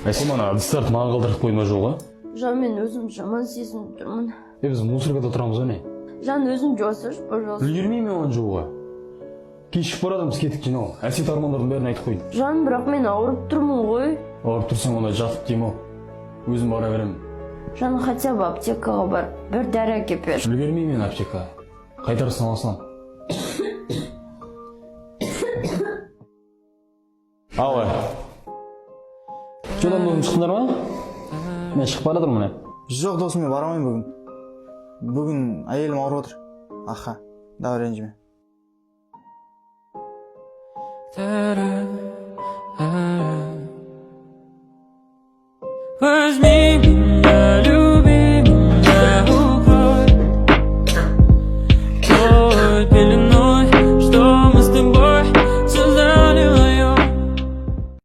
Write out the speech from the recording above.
Әсем ана ыдыстарды маған қалдырып қойма жоға. Жан, мен өзім жаман сезініп тұрмын. Біз мусоркада тұрамыз ғой не? Жан, өзім жуасыршы, пожалуйста. Үлгермеймін мен оны жууға. Кешіп барады, біз кеттік жинау. Әсет армандардың бәрін айтып қойдым. Жан, бірақ мен ауырып тұрмын ғой. Ауырып тұрсаң онда жатып деймін ау. Өзім бара беремін. Жан, хотя бы аптекаға бар, бір дәрі әкеп берші. Үлгермеймін мен аптекаға. Қайтарсың аласың. Ау. Жодан бүгін шықтыңдар ма? Мен шығып бара жатырмын міне. Жоқ досым, мен барамайын бүгін. Бүгін әйелім ауырып отыр. Аха, давай ренжіме. Was me